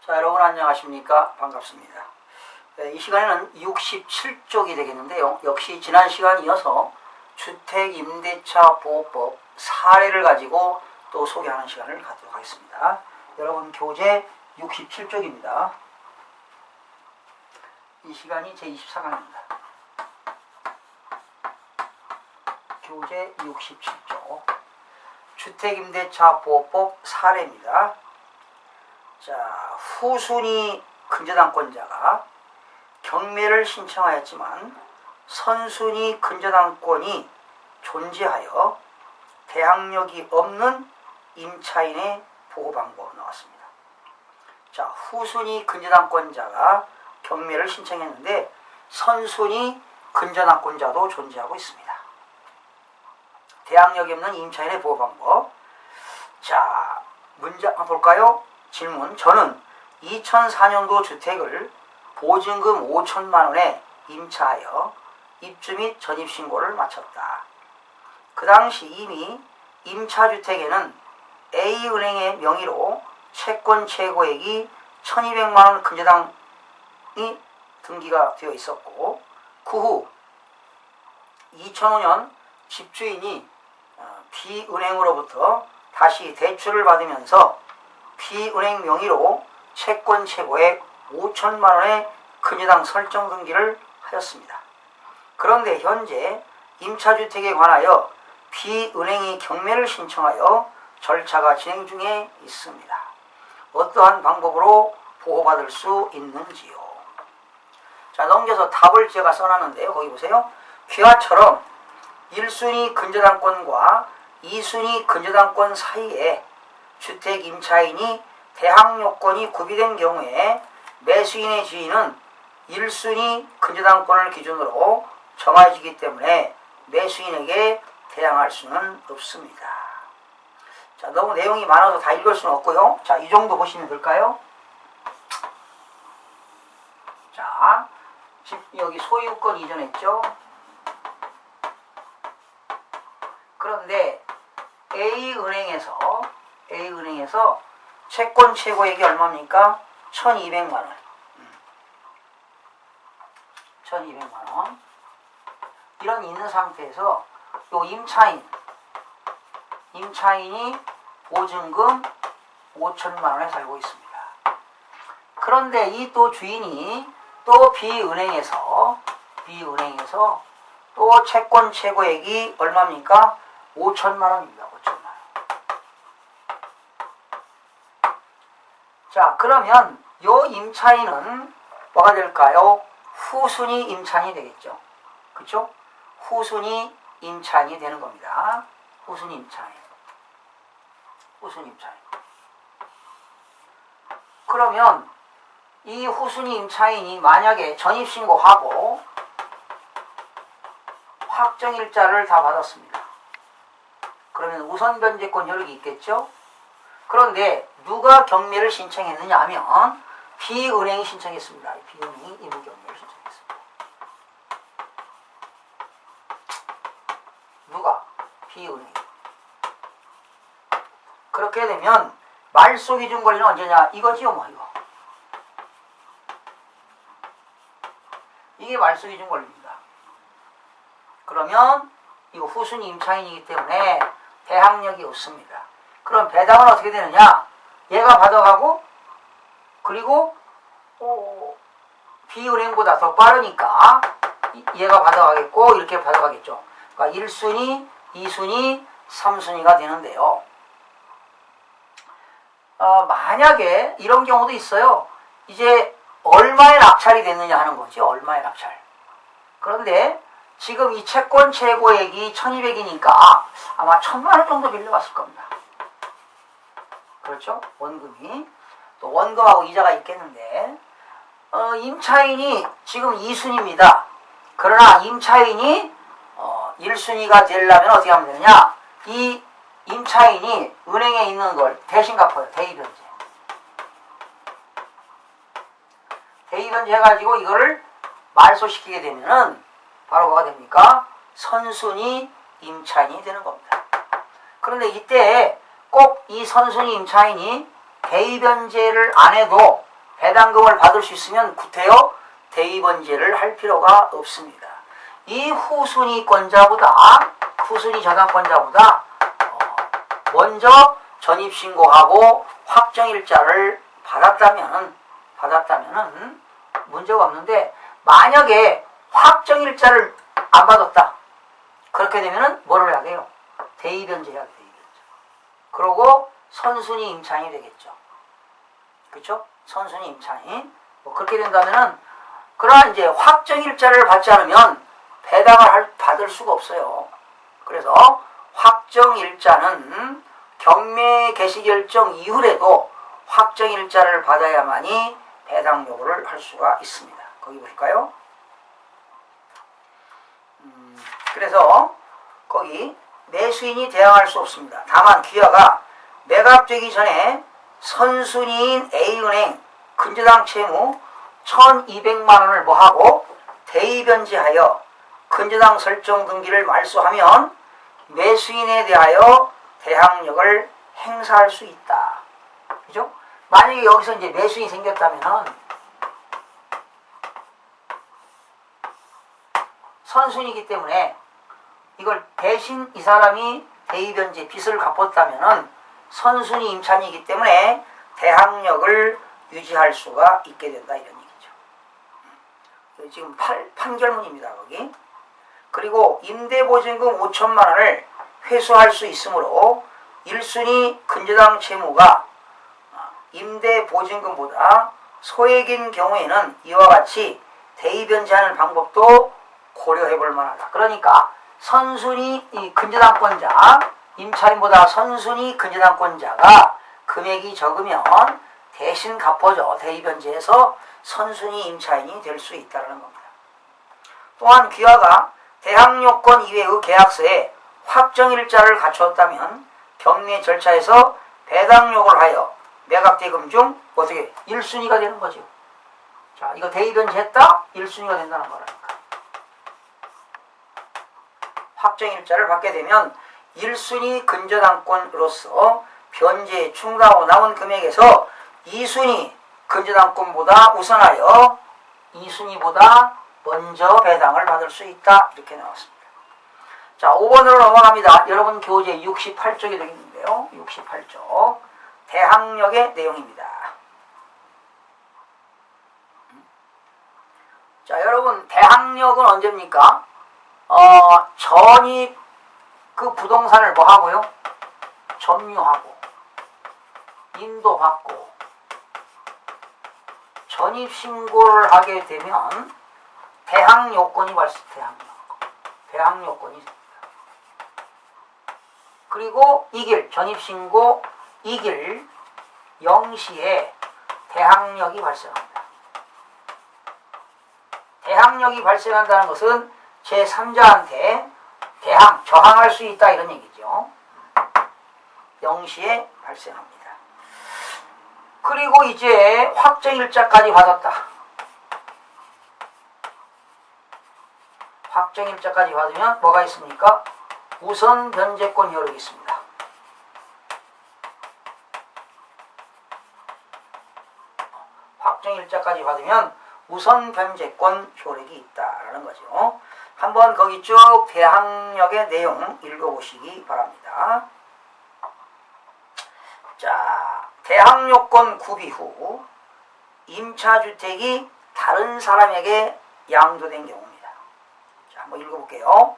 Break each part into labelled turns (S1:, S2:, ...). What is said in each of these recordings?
S1: 자, 여러분 안녕하십니까? 반갑습니다. 이 시간에는 67쪽이 되겠는데요. 역시 지난 시간 이어서 주택임대차보호법 사례를 가지고 또 소개하는 시간을 갖도록 하겠습니다. 여러분 교재 67쪽입니다. 이 시간이 제24강입니다. 교재 67쪽 주택임대차보호법 사례입니다. 자, 후순위 근저당권자가 경매를 신청하였지만 선순위 근저당권이 존재하여 대항력이 없는 임차인의 보호방법 나왔습니다. 자, 후순위 근저당권자가 경매를 신청했는데 선순위 근저당권자도 존재하고 있습니다. 대항력이 없는 임차인의 보호방법. 자, 문제 한번 볼까요? 질문. 저는 2004년도 주택을 보증금 5천만 원에 임차하여 입주 및 전입신고를 마쳤다. 그 당시 이미 임차주택에는 A은행의 명의로 채권 최고액이 1200만 원 근저당이 등기가 되어 있었고, 그 후 2005년 집주인이 B은행으로부터 다시 대출을 받으면서 B은행 명의로 채권 최고액 5천만 원의 근저당 설정 등기를 하였습니다. 그런데 현재 임차주택에 관하여 B은행이 경매를 신청하여 절차가 진행 중에 있습니다. 어떠한 방법으로 보호받을 수 있는지요? 자, 넘겨서 답을 제가 써놨는데요. 거기 보세요. 귀하처럼 1순위 근저당권과 2순위 근저당권 사이에 주택 임차인이 대항요건이 구비된 경우에 매수인의 지위는 1순위 근저당권을 기준으로 정해지기 때문에 매수인에게 대항할 수는 없습니다. 자, 너무 내용이 많아서 다 읽을 수는 없고요. 자, 이 정도 보시면 될까요? 자, 여기 소유권 이전했죠? 그런데 A은행에서 채권 최고액이 얼마입니까? 1200만 원. 1200만 원. 이런 있는 상태에서 요 임차인이 보증금 5천만 원에 살고 있습니다. 그런데 이 또 주인이 또 B은행에서 또 채권 최고액이 얼마입니까? 5천만 원입니다. 5천만 원. 자, 그러면 요 임차인은 뭐가 될까요? 후순위 임차인이 되겠죠. 그쵸? 후순위 임차인이 되는 겁니다. 후순위 임차인. 그러면 이 후순위 임차인이 만약에 전입신고하고 확정일자를 다 받았습니다. 그러면 우선변제권 효력이 있겠죠? 그런데 누가 경매를 신청했느냐 하면 B은행이 신청했습니다. B은행이 임의경매를 신청했습니다. 누가? B은행이. 그렇게 되면 말소기준 권리는 언제냐? 이거지요, 뭐 이거. 이게 말소기준 권리입니다. 그러면 이거 후순위 임차인이기 때문에 대항력이 없습니다. 그럼 배당은 어떻게 되느냐? 얘가 받아가고, 그리고 B은행보다 더 빠르니까 얘가 받아가겠고, 이렇게 받아가겠죠. 그러니까 1순위, 2순위, 3순위가 되는데요. 만약에 이런 경우도 있어요. 이제 얼마의 낙찰이 됐느냐 하는 거지. 얼마의 낙찰. 그런데 지금 이 채권 최고액이 1200이니까 아마 1000만 원 정도 빌려갔을 겁니다. 그렇죠? 원금이. 또 원금하고 이자가 있겠는데, 임차인이 지금 2순위입니다. 그러나 임차인이 1순위가 되려면 어떻게 하면 되느냐? 이 임차인이 은행에 있는 걸 대신 갚아요. 대입변제. 대입변제 해가지고 이거를 말소시키게 되면은 바로 뭐가 됩니까? 선순위 임차인이 되는 겁니다. 그런데 이때 꼭 이 선순위 임차인이 대입변제를 안 해도 배당금을 받을 수 있으면 구태여 대위변제를 할 필요가 없습니다. 이 후순위권자보다 후순위 저당권자보다 먼저 전입신고하고 확정일자를 받았다면은 문제가 없는데, 만약에 확정일자를 안 받았다, 그렇게 되면은 뭐를 해야 돼요? 대위변제 해야 돼요. 그러고 선순위 임차인이 되겠죠. 그렇죠? 선순위 임차인. 뭐 그렇게 된다면은, 그러나 이제 확정일자를 받지 않으면 배당을 받을 수가 없어요. 그래서 확정일자는 경매 개시결정 이후에도 확정일자를 받아야만이 배당 요구를 할 수가 있습니다. 거기 보실까요? 그래서 거기 매수인이 대항할 수 없습니다. 다만 귀하가 매각되기 전에 선순위인 A은행 근저당 채무 1200만 원을 뭐하고 대위변제하여 근저당 설정 등기를 말소하면 매수인에 대하여 대항력을 행사할 수 있다. 그죠? 만약에 여기서 이제 매수인이 생겼다면은 선순위이기 때문에 이걸 대신 이 사람이 대위변제 빚을 갚았다면은 선순위 임차인이기 때문에 대항력을 유지할 수가 있게 된다, 이런 얘기죠. 지금 판결문입니다, 거기. 그리고 임대보증금 5천만 원을 회수할 수 있으므로 1순위 근저당 채무가 임대보증금보다 소액인 경우에는 이와 같이 대위변제하는 방법도 고려해 볼 만하다. 그러니까 선순위 이 근저당권자, 임차인보다 선순위 근저당권자가 금액이 적으면 대신 갚아줘. 대위변제해서 선순위 임차인이 될 수 있다는 겁니다. 또한 귀하가 대항요건 이외의 계약서에 확정일자를 갖추었다면 경매 절차에서 배당 요구를 하여 매각대금 중 어떻게 1순위가 되는 거죠. 자, 이거 대위변제했다? 1순위가 된다는 거라니까. 확정일자를 받게 되면 1순위 근저당권으로서 변제 충당하고 남은 금액에서 2순위 근저당권보다 우선하여 2순위보다 먼저 배당을 받을 수 있다. 이렇게 나왔습니다. 자, 5번으로 넘어갑니다. 여러분 교재 68쪽이 되겠는데요. 68쪽 대항력의 내용입니다. 자, 여러분 대항력은 언제입니까? 전입 그 부동산을 뭐 하고요? 점유하고 인도받고 전입신고를 하게 되면 대항요건이 대항요건이 있습니다. 그리고 이길 전입신고 이길 0시에 대항력이 발생합니다. 대항력이 발생한다는 것은 제3자한테 저항할 수 있다, 이런 얘기죠. 0시에 발생합니다. 그리고 이제 확정일자까지 받았다. 확정일자까지 받으면 뭐가 있습니까? 우선 변제권 효력이 있습니다. 확정일자까지 받으면 우선 변제권 효력이 있다라는 거죠. 한번 거기 쭉 대항력의 내용 읽어보시기 바랍니다. 자, 대항요건 구비 후 임차주택이 다른 사람에게 양도된 경우입니다. 자, 한번 읽어볼게요.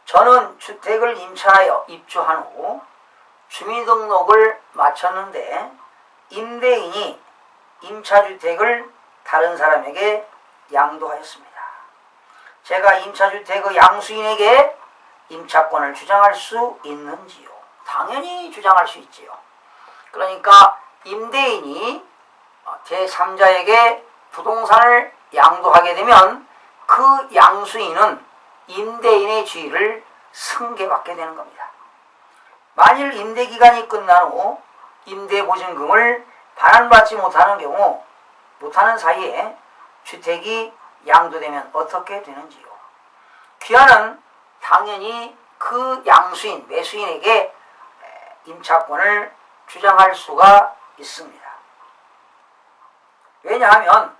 S1: 저는 주택을 임차하여 입주한 후 주민등록을 마쳤는데 임대인이 임차주택을 다른 사람에게 양도하였습니다. 제가 임차주택의 양수인에게 임차권을 주장할 수 있는지요? 당연히 주장할 수 있지요. 그러니까 임대인이 제3자에게 부동산을 양도하게 되면 그 양수인은 임대인의 지위를 승계받게 되는 겁니다. 만일 임대기간이 끝난 후 임대보증금을 반환받지 못하는 경우 못하는 사이에 주택이 양도되면 어떻게 되는지요? 귀하는 당연히 그 양수인, 매수인에게 임차권을 주장할 수가 있습니다. 왜냐하면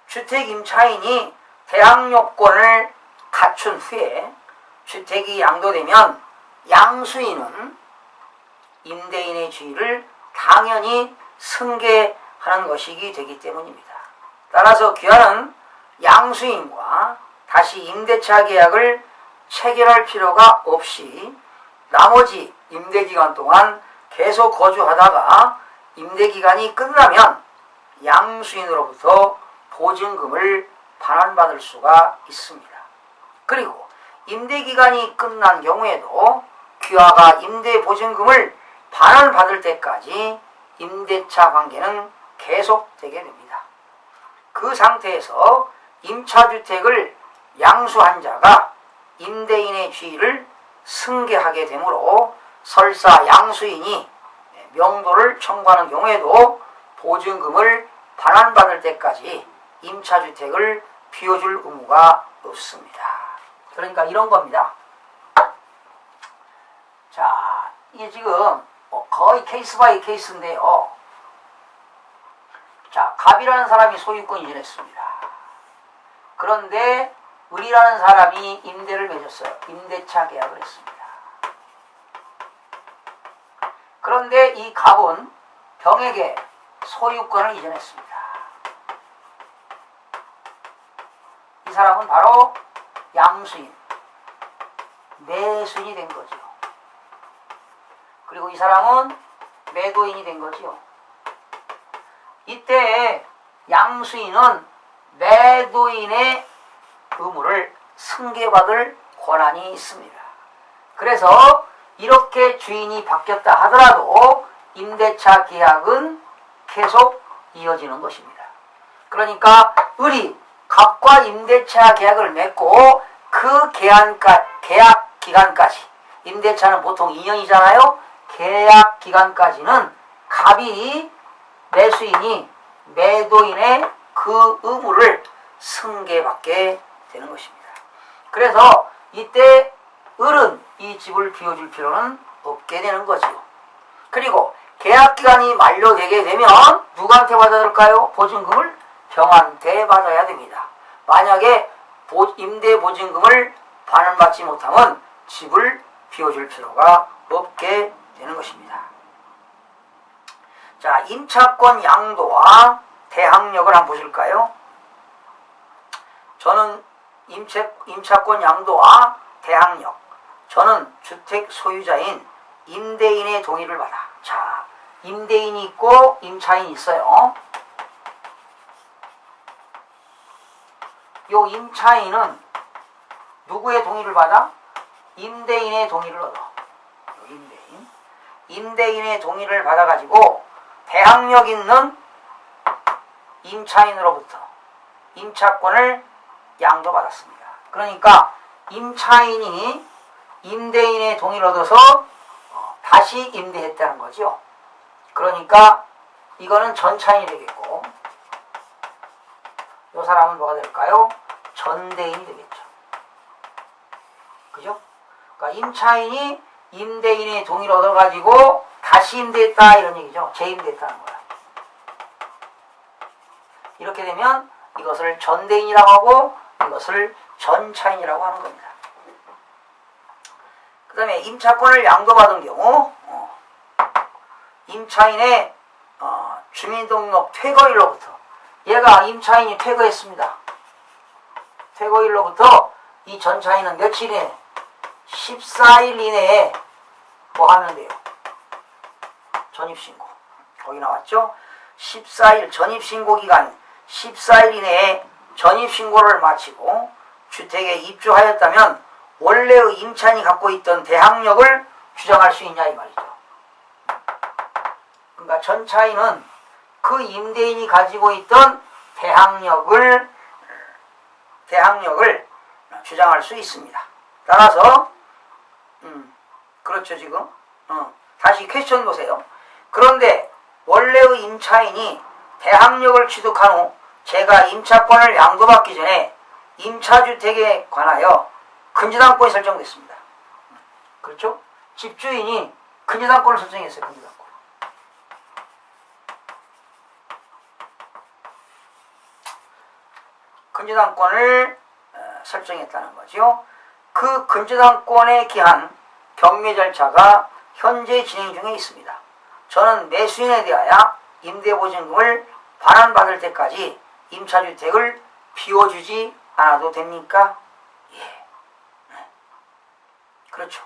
S1: 주택 임차인이 대항 요건을 갖춘 후에 주택이 양도되면 양수인은 임대인의 지위를 당연히 승계하는 것이기 되기 때문입니다. 따라서 귀하는 양수인과 다시 임대차 계약을 체결할 필요가 없이 나머지 임대기간 동안 계속 거주하다가 임대기간이 끝나면 양수인으로부터 보증금을 반환받을 수가 있습니다. 그리고 임대기간이 끝난 경우에도 귀하가 임대보증금을 반환받을 때까지 임대차 관계는 계속되게 됩니다. 그 상태에서 임차주택을 양수한 자가 임대인의 지위를 승계하게 되므로 설사 양수인이 명도를 청구하는 경우에도 보증금을 반환받을 때까지 임차주택을 비워줄 의무가 없습니다. 그러니까 이런 겁니다. 자, 이게 지금 거의 케이스 바이 케이스인데요. 자, 갑이라는 사람이 소유권 이전했습니다. 그런데 을이라는 사람이 임대를 맺었어요. 임대차 계약을 했습니다. 그런데 이 갑은 병에게 소유권을 이전했습니다. 이 사람은 바로 양수인, 매수인이 된 거죠. 그리고 이 사람은 매도인이 된 거죠. 이때 양수인은 매도인의 의무를 승계받을 권한이 있습니다. 그래서 이렇게 주인이 바뀌었다 하더라도 임대차 계약은 계속 이어지는 것입니다. 그러니까 을이 갑과 임대차 계약을 맺고 그 계약 기간까지, 임대차는 보통 2년이잖아요. 계약 기간까지는 갑이, 매수인이 매도인의 그 의무를 승계받게 되는 것입니다. 그래서 이때 을은 이 집을 비워줄 필요는 없게 되는 거지요. 그리고 계약기간이 만료되게 되면 누구한테 받아야 될까요? 보증금을 병한테 받아야 됩니다. 만약에 임대보증금을 반환받지 못하면 집을 비워줄 필요가 없게 되는 것입니다. 자, 임차권 양도와 대항력을 한번 보실까요? 저는 임차권 양도와 대항력, 저는 주택 소유자인 임대인의 동의를 받아. 자, 임대인이 있고 임차인이 있어요. 요 임차인은 누구의 동의를 받아? 임대인의 동의를 얻어. 임대인의 동의를 받아가지고 대항력 있는 임차인으로부터 임차권을 양도받았습니다. 그러니까 임차인이 임대인의 동의를 얻어서 다시 임대했다는 거죠. 그러니까 이거는 전차인이 되겠고, 이 사람은 뭐가 될까요? 전대인이 되겠죠. 그죠? 그러니까 임차인이 임대인의 동의를 얻어가지고 다시 임대했다 이런 얘기죠. 재임대했다는 거야. 이렇게 되면 이것을 전대인이라고 하고 이것을 전차인이라고 하는 겁니다. 그 다음에 임차권을 양도받은 경우 임차인의 주민등록 퇴거일로부터, 얘가 임차인이 퇴거했습니다. 퇴거일로부터 이 전차인은 며칠에 14일 이내에 뭐 하면 돼요? 전입신고. 거기 나왔죠? 14일 전입신고 기간 14일 이내에 전입신고를 마치고 주택에 입주하였다면 원래의 임차인이 갖고 있던 대항력을 주장할 수 있냐 이 말이죠. 그러니까 전차인은 그 임대인이 가지고 있던 대항력을 주장할 수 있습니다. 따라서 그렇죠 지금. 다시 퀘스천 보세요. 그런데 원래의 임차인이 대항력을 취득한 후 제가 임차권을 양도받기 전에 임차주택에 관하여 근저당권이 설정됐습니다. 그렇죠? 집주인이 근저당권을 설정했어요. 근저당권. 근저당권을 설정했다는 거죠. 그 근저당권에 기한 경매 절차가 현재 진행 중에 있습니다. 저는 매수인에 대하여 임대보증금을 반환받을 때까지 임차주택을 비워주지 않아도 됩니까? 예. 그렇죠.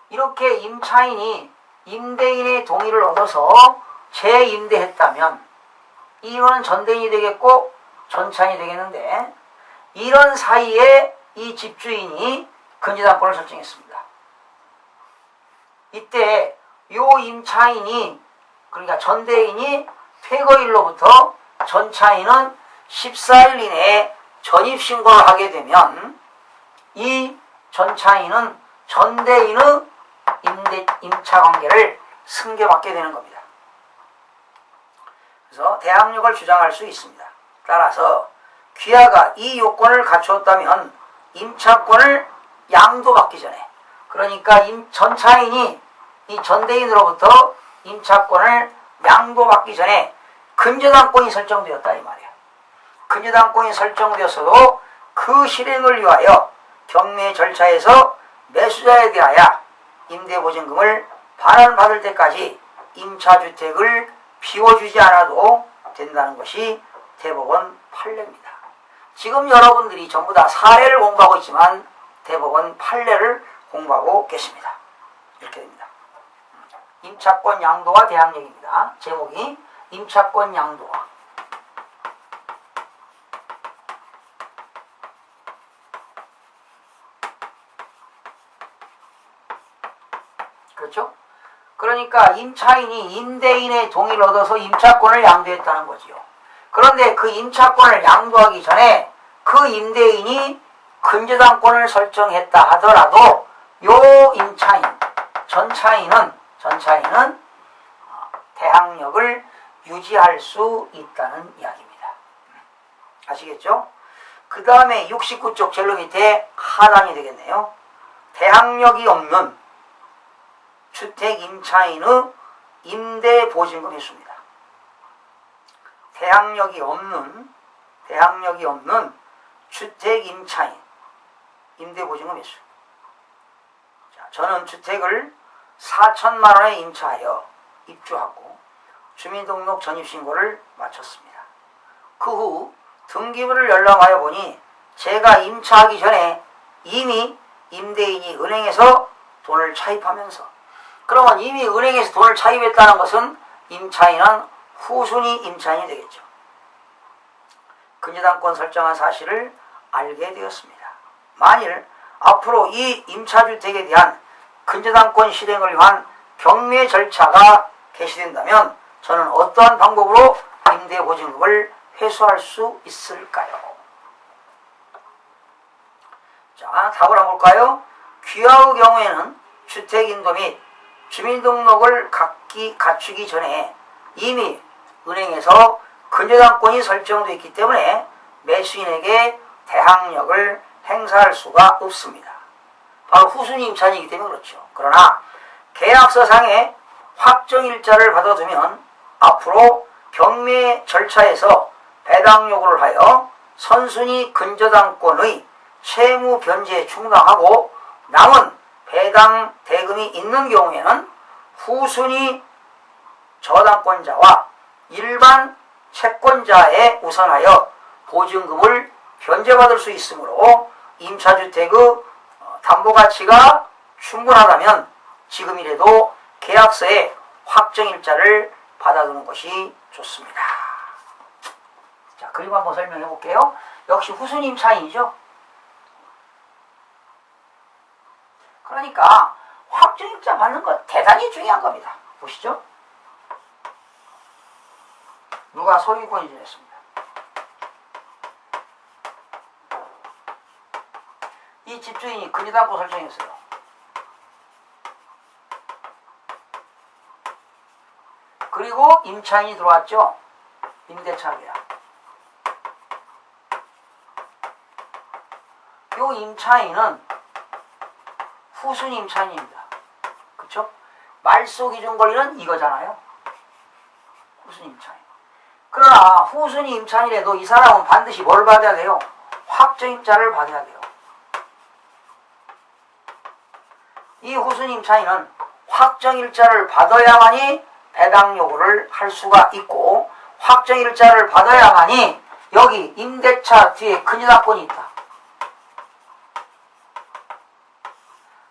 S1: 이렇게 임차인이 임대인의 동의를 얻어서 재임대했다면 이거는 전대인이 되겠고 전차인이 되겠는데, 이런 사이에 이 집주인이 근저당권을 설정했습니다. 이때 요 임차인이, 그러니까 전대인이 퇴거일로부터 전차인은 14일 이내에 전입신고를 하게 되면 이 전차인은 전대인의 임차관계를 승계받게 되는 겁니다. 그래서 대항력을 주장할 수 있습니다. 따라서 귀하가 이 요건을 갖추었다면 임차권을 양도받기 전에, 그러니까 전차인이 이 전대인으로부터 임차권을 양도받기 전에 근저당권이 설정되었다 이 말이에요. 근저당권이 설정되었어도 그 실행을 위하여 경매 절차에서 매수자에 대하여 임대보증금을 반환받을 때까지 임차주택을 비워주지 않아도 된다는 것이 대법원 판례입니다. 지금 여러분들이 전부 다 사례를 공부하고 있지만 대법원 판례를 공부하고 계십니다. 이렇게 됩니다. 임차권 양도와 대항력입니다. 제목이 임차권 양도와. 그렇죠? 그러니까 임차인이 임대인의 동의를 얻어서 임차권을 양도했다는 거지요. 그런데 그 임차권을 양도하기 전에 그 임대인이 근저당권을 설정했다 하더라도 요 임차인, 전차인은 대항력을 유지할 수 있다는 이야기입니다. 아시겠죠? 그 다음에 69쪽 제일 밑에 하단이 되겠네요. 대항력이 없는 주택 임차인의 임대보증금 횟수입니다. 대항력이 없는 주택 임차인 임대보증금 횟수. 자, 저는 주택을 4천만 원에 임차하여 입주하고 주민등록 전입신고를 마쳤습니다. 그 후 등기부를 열람하여 보니 제가 임차하기 전에 이미 임대인이 은행에서 돈을 차입하면서, 그러면 이미 은행에서 돈을 차입했다는 것은 임차인은 후순위 임차인이 되겠죠. 근저당권 설정한 사실을 알게 되었습니다. 만일 앞으로 이 임차주택에 대한 근저당권 실행을 위한 경매 절차가 개시된다면 저는 어떠한 방법으로 임대보증금을 회수할 수 있을까요? 자, 답을 한번 볼까요? 귀하의 경우에는 주택인도 및 주민등록을 갖추기 전에 이미 은행에서 근저당권이 설정되어 있기 때문에 매수인에게 대항력을 행사할 수가 없습니다. 바로 후순위 임차인이기 때문에 그렇죠. 그러나 계약서상에 확정일자를 받아두면 앞으로 경매 절차에서 배당 요구를 하여 선순위 근저당권의 채무 변제에 충당하고 남은 배당 대금이 있는 경우에는 후순위 저당권자와 일반 채권자에 우선하여 보증금을 변제받을 수 있으므로 임차주택의 담보가치가 충분하다면 지금이라도 계약서에 확정일자를 받아두는 것이 좋습니다. 자, 그리고 한번 설명해 볼게요. 역시 후순위 임차인이죠. 그러니까 확정일자 받는 것 대단히 중요한 겁니다. 보시죠. 누가 소유권이 지냈습니다. 이 집주인이 근저당권 설정했어요. 그리고 임차인이 들어왔죠. 임대차 계약. 요 임차인은 후순위 임차인입니다. 그쵸? 말소 기준 권리는 이거잖아요. 후순위 임차인. 그러나 후순위 임차인이라도 이 사람은 반드시 뭘 받아야 돼요? 확정일자를 받아야 돼요. 이 후순위 임차인은 확정일자를 받아야만이 배당 요구를 할 수가 있고, 확정일자를 받아야만이 여기 임대차 뒤에 근저당권이 있다.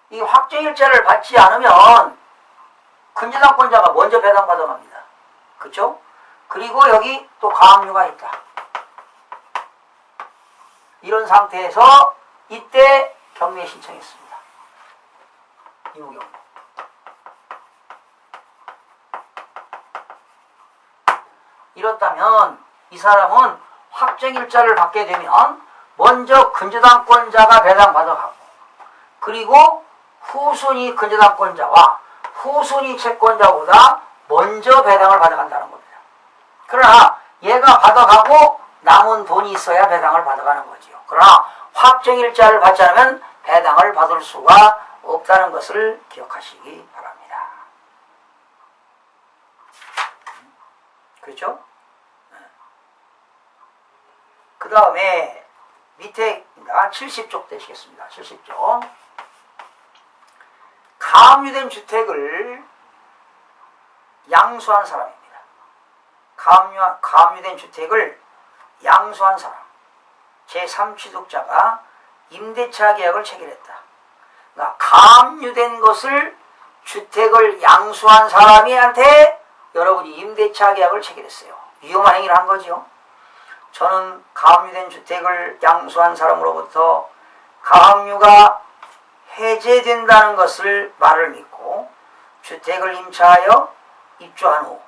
S1: 이 확정일자를 받지 않으면 근저당권자가 먼저 배당받아 갑니다. 그쵸? 그리고 여기 또 가압류가 있다. 이런 상태에서 이때 경매 신청했습니다. 이무경. 이렇다면 이 사람은 확정일자를 받게 되면 먼저 근저당권자가 배당받아가고, 그리고 후순위 근저당권자와 후순위 채권자보다 먼저 배당을 받아간다는 겁니다. 그러나 얘가 받아가고 남은 돈이 있어야 배당을 받아가는 거지요. 그러나 확정일자를 받지 않으면 배당을 받을 수가 없다는 것을 기억하시기 바랍니다. 그렇죠? 그 다음에 밑에 70쪽 되시겠습니다. 70쪽. 가압류된 주택을 양수한 사람입니다. 가압류된 주택을 양수한 사람. 제3취득자가 임대차 계약을 체결했다. 그러니까 가압류된 것을 주택을 양수한 사람한테 여러분이 임대차 계약을 체결했어요. 위험한 행위를 한 거지요. 저는 가압류된 주택을 양수한 사람으로부터 가압류가 해제된다는 것을 말을 믿고 주택을 임차하여 입주한 후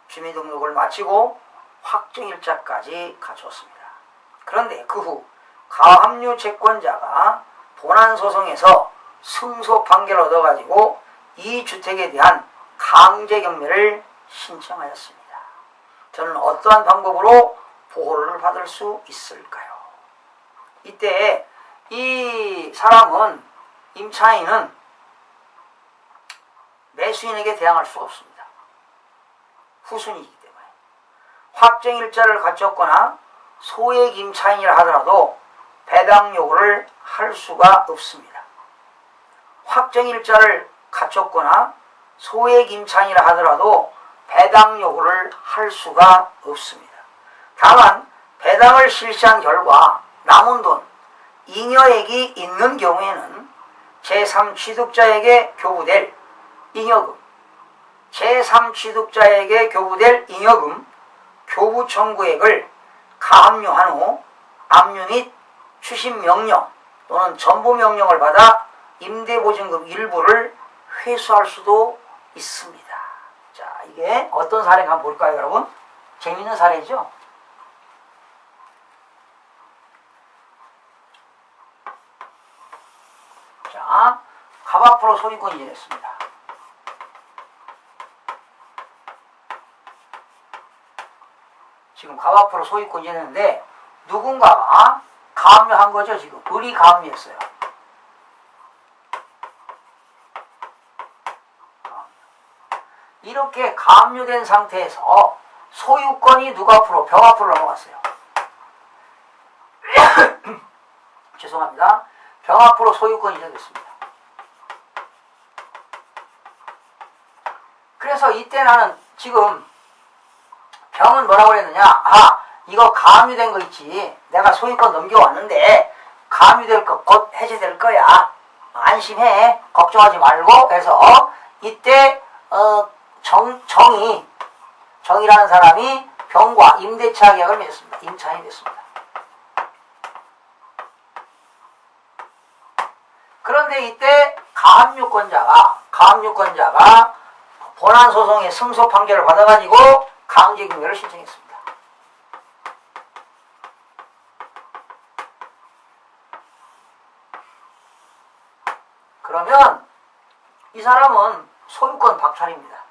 S1: 주민등록을 마치고 확정일자까지 갖추었습니다. 그런데 그 후 가압류 채권자가 본안소송에서 승소 판결을 얻어가지고 이 주택에 대한 강제경매를 신청하였습니다. 저는 어떠한 방법으로 보호를 받을 수 있을까요? 이때 이 사람은, 임차인은 매수인에게 대항할 수가 없습니다. 후순위이기 때문에. 확정일자를 갖췄거나 소액 임차인이라 하더라도 배당 요구를 할 수가 없습니다. 확정일자를 갖췄거나 소액 임차인이라 하더라도 배당 요구를 할 수가 없습니다. 다만 배당을 실시한 결과 남은 돈, 잉여액이 있는 경우에는 제3취득자에게 교부될 잉여금, 제3취득자에게 교부될 잉여금 교부 청구액을 가압류한 후 압류 및 추심명령 또는 전부명령을 받아 임대보증금 일부를 회수할 수도 있습니다. 자, 이게 어떤 사례인가 한번 볼까요, 여러분? 재밌는 사례죠? 자, 갑 앞으로 소유권 이전했습니다. 지금 갑 앞으로 소유권 이전했는데 누군가가 가압류한 거죠. 지금 을이 가압류했어요. 이렇게 가압류된 상태에서 소유권이 누가 앞으로, 병 앞으로 넘어갔어요. 죄송합니다. 병 앞으로 소유권이 이전됐습니다. 그래서 이때 나는 지금 병은 뭐라고 그랬느냐? 아, 이거 가압류된 거 있지. 내가 소유권 넘겨왔는데 가압류될 거 곧 해제될 거야. 안심해. 걱정하지 말고 해서 이때 정이라는 사람이 병과 임대차 계약을 맺었습니다. 임차인이 됐습니다. 그런데 이때 가압류권자가 본안소송의 승소 판결을 받아가지고 강제경매를 신청했습니다. 그러면 이 사람은 소유권 박탈입니다.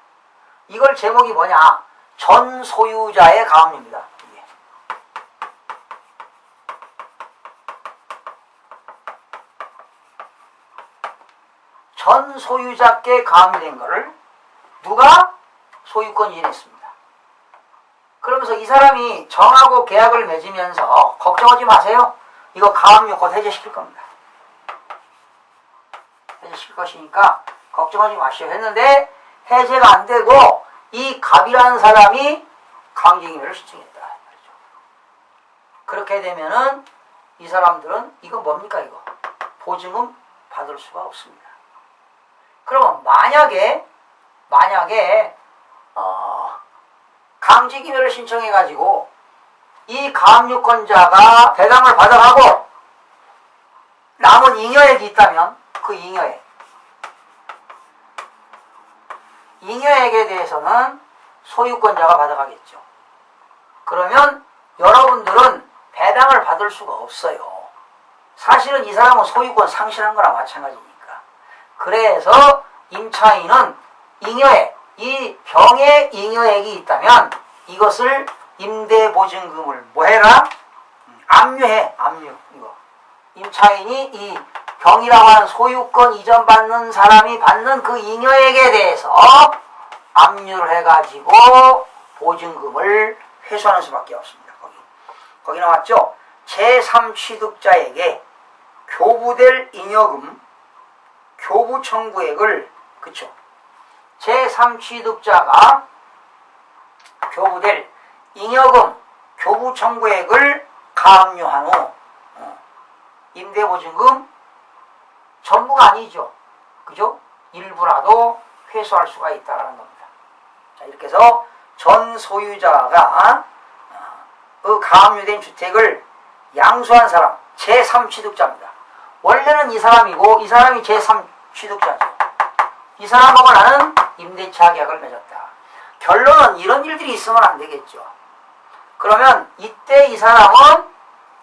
S1: 이걸 제목이 뭐냐? 전 소유자의 가압류입니다. 전 소유자께 가압류된 거를 누가 소유권 이전했습니다. 그러면서 이 사람이 정하고 계약을 맺으면서 걱정하지 마세요. 이거 가압류 곧 해제시킬 겁니다. 해제시킬 것이니까 걱정하지 마시오 했는데 해제가 안 되고 이 갑이라는 사람이 강제징용을 신청했다. 그렇게 되면은 이 사람들은 이거 뭡니까 이거? 보증금 받을 수가 없습니다. 그러면 만약에 강제기별을 신청해가지고 이 가압류권자가 배당을 받아가고 남은 잉여액이 있다면 그 잉여액에 대해서는 소유권자가 받아가겠죠. 그러면 여러분들은 배당을 받을 수가 없어요. 사실은 이 사람은 소유권 상실한 거랑 마찬가지니까. 그래서 임차인은 잉여액, 이 병에 잉여액이 있다면 이것을 임대보증금을 뭐 해라? 압류해, 압류. 이거. 임차인이 이 병이라고 하는 소유권 이전받는 사람이 받는 그 잉여액에 대해서 압류를 해가지고 보증금을 회수하는 수밖에 없습니다. 거기 나왔죠? 제3취득자에게 교부될 잉여금, 교부 청구액을, 그쵸? 제3취득자가 교부될 잉여금, 교부 청구액을 가압류한 후 임대보증금 전부가 아니죠. 그죠? 일부라도 회수할 수가 있다는 겁니다. 자, 이렇게 해서 전 소유자가 그 가압류된 주택을 양수한 사람, 제3취득자입니다. 원래는 이 사람이고 이 사람이 제3취득자죠. 이 사람하고 나는 임대차 계약을 맺었다. 결론은 이런 일들이 있으면 안 되겠죠. 그러면 이때 이 사람은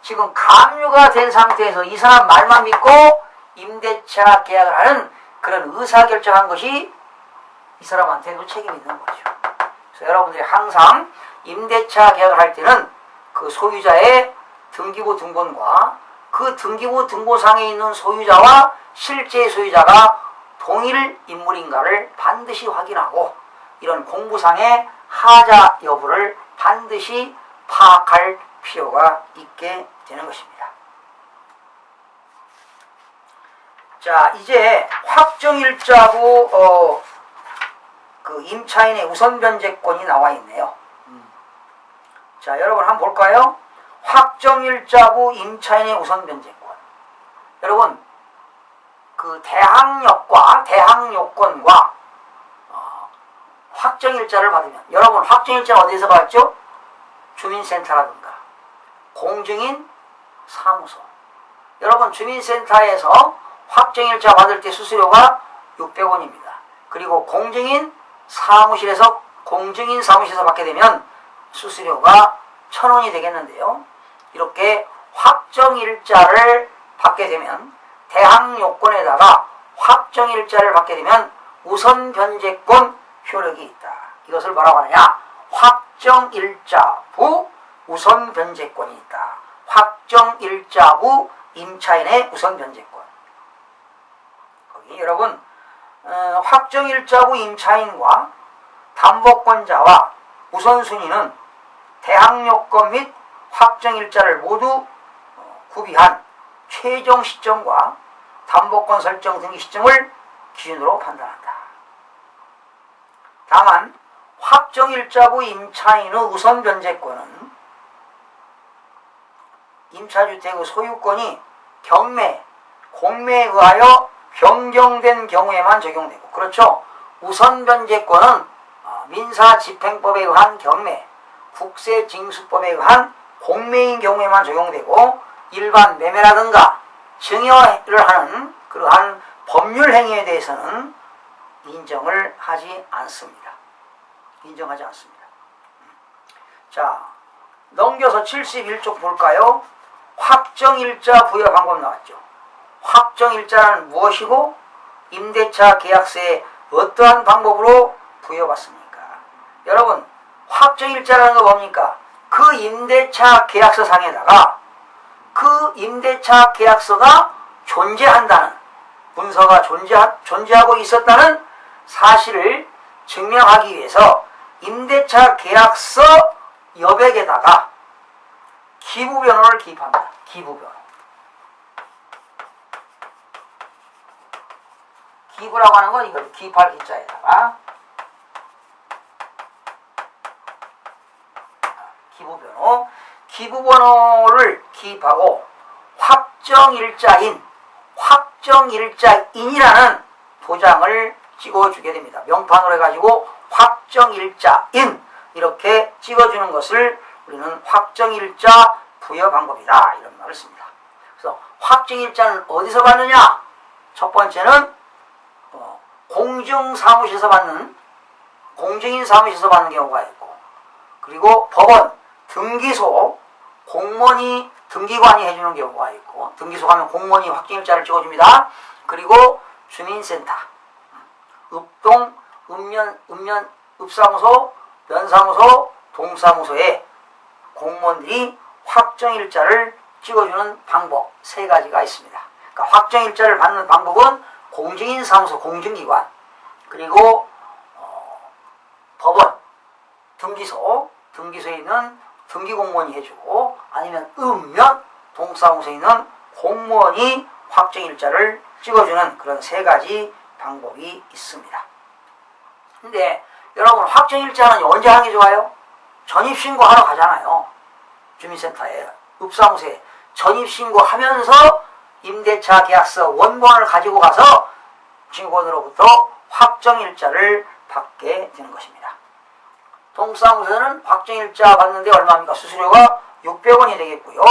S1: 지금 가압류가 된 상태에서 이 사람 말만 믿고 임대차 계약을 하는 그런 의사결정한 것이 이 사람한테도 책임이 있는 거죠. 그래서 여러분들이 항상 임대차 계약을 할 때는 그 소유자의 등기부 등본과 그 등기부 등본상에 있는 소유자와 실제 소유자가 동일 인물인가를 반드시 확인하고 이런 공부상의 하자 여부를 반드시 파악할 필요가 있게 되는 것입니다. 자, 이제 확정일자부 그 임차인의 우선변제권이 나와 있네요. 자, 여러분 한번 볼까요? 확정일자부 임차인의 우선변제권. 여러분, 그 대항요건과 확정일자를 받으면, 여러분 확정일자는 어디서 받죠? 주민센터라든가 공증인 사무소. 여러분 주민센터에서 확정일자 받을 때 수수료가 600원입니다. 그리고 공증인 사무실에서 받게 되면 수수료가 1000원이 되겠는데요. 이렇게 확정일자를 받게 되면 대항요건에다가 확정일자를 받게 되면 우선변제권 효력이 있다. 이것을 뭐라고 하느냐? 확정일자부 우선변제권이 있다. 확정일자부 임차인의 우선변제권. 거기 여러분 확정일자부 임차인과 담보권자와 우선순위는 대항요건 및 확정일자를 모두 구비한 최종 시점과 담보권 설정 등기 시점을 기준으로 판단한다. 다만 확정일자부 임차인의 우선변제권은 임차주택의 소유권이 경매, 공매에 의하여 변경된 경우에만 적용되고, 그렇죠? 우선변제권은 민사집행법에 의한 경매, 국세징수법에 의한 공매인 경우에만 적용되고 일반 매매라든가 증여를 하는 그러한 법률 행위에 대해서는 인정을 하지 않습니다. 인정하지 않습니다. 자, 넘겨서 71쪽 볼까요? 확정일자 부여 방법 나왔죠. 확정일자는 무엇이고 임대차 계약서에 어떠한 방법으로 부여받습니까? 여러분, 확정일자라는 거 뭡니까? 그 임대차 계약서 상에다가 그 임대차 계약서가 존재한다는, 문서가 존재하고 여백에다가 기부변호를 기입합니다. 기부변호. 기부라고 하는 건 이거 기입할 기자에다가 기부변호. 기부번호를 기입하고 확정일자인이라는 도장을 찍어주게 됩니다. 명판으로 해가지고 확정일자인 이렇게 찍어주는 것을 우리는 확정일자 부여 방법이다 이런 말을 씁니다. 그래서 확정일자는 어디서 받느냐? 첫 번째는 공증사무실에서 받는 공증인 사무실에서 받는 경우가 있고, 그리고 법원, 등기소, 공무원이 등기관이 해주는 경우가 있고, 등기소 가면 공무원이 확정일자를 찍어줍니다. 그리고 주민센터, 읍동, 읍사무소, 면사무소, 동사무소에 공무원들이 확정일자를 찍어주는 방법 3가지가 있습니다. 그러니까 확정일자를 받는 방법은 공증인 사무소, 공증기관, 그리고 법원, 등기소에 있는 등기공무원이 해주고, 아니면 읍면, 동사무소에 있는 공무원이 확정일자를 찍어주는 그런 3가지 방법이 있습니다. 근데 여러분, 확정일자는 언제 하는 게 좋아요? 전입신고하러 가잖아요. 주민센터에, 읍사무소에 전입신고하면서 임대차 계약서 원본을 가지고 가서 증권으로부터 확정일자를 받게 되는 것입니다. 동사무소는 확정일자 받는데 얼마입니까? 수수료가 600원이 되겠고요.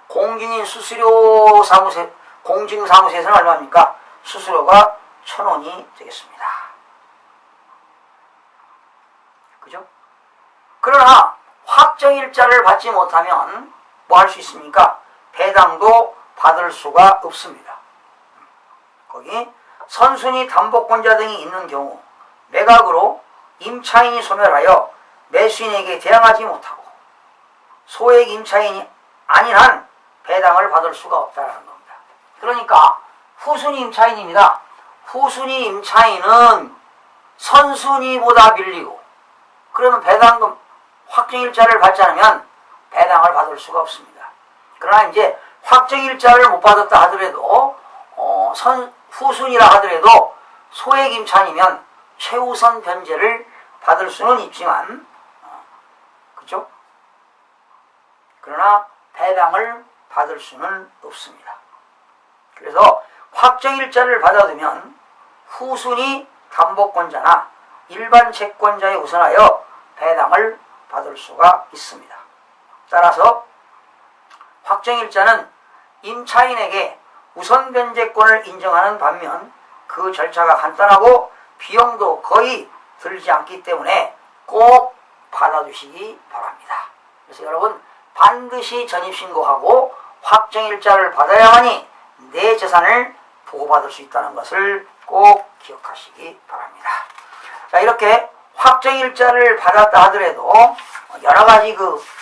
S1: 공증인 수수료 사무소, 공증사무소에서는 얼마입니까? 수수료가 1000원이 되겠습니다. 그죠? 그러나 확정일자를 받지 못하면 뭐 할 수 있습니까? 배당도 받을 수가 없습니다. 거기 선순위 담보권자 등이 있는 경우 매각으로 임차인이 소멸하여 매수인에게 대항하지 못하고 소액 임차인이 아닌 한 배당을 받을 수가 없다는 겁니다. 그러니까 후순위 임차인입니다. 후순위 임차인은 선순위보다 밀리고, 그러면 배당금 확정일자를 받지 않으면 배당을 받을 수가 없습니다. 그러나 이제 확정일자를 못 받았다 하더라도 후순위라 하더라도 소액 임차인이면 최우선 변제를 받을 수는 있지만, 그죠? 그러나 배당을 받을 수는 없습니다. 그래서 확정일자를 받아두면 후순위 담보권자나 일반 채권자에 우선하여 배당을 받을 수가 있습니다. 따라서 확정일자는 임차인에게 우선 변제권을 인정하는 반면 그 절차가 간단하고 비용도 거의 들지 않기 때문에 꼭 받아두시기 바랍니다. 그래서 여러분, 반드시 전입신고하고 확정일자를 받아야만이 내 재산을 보호받을 수 있다는 것을 꼭 기억하시기 바랍니다. 자, 이렇게 확정일자를 받았다 하더라도 여러가지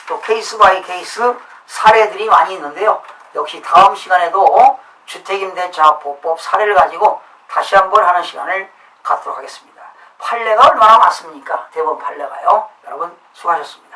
S1: 또 케이스 바이 케이스 사례들이 많이 있는데요. 역시 다음 시간에도 주택임대차보호법 사례를 가지고 다시 한번 하는 시간을 갖도록 하겠습니다. 판례가 얼마나 많습니까? 대법원 판례가요. 여러분 수고하셨습니다.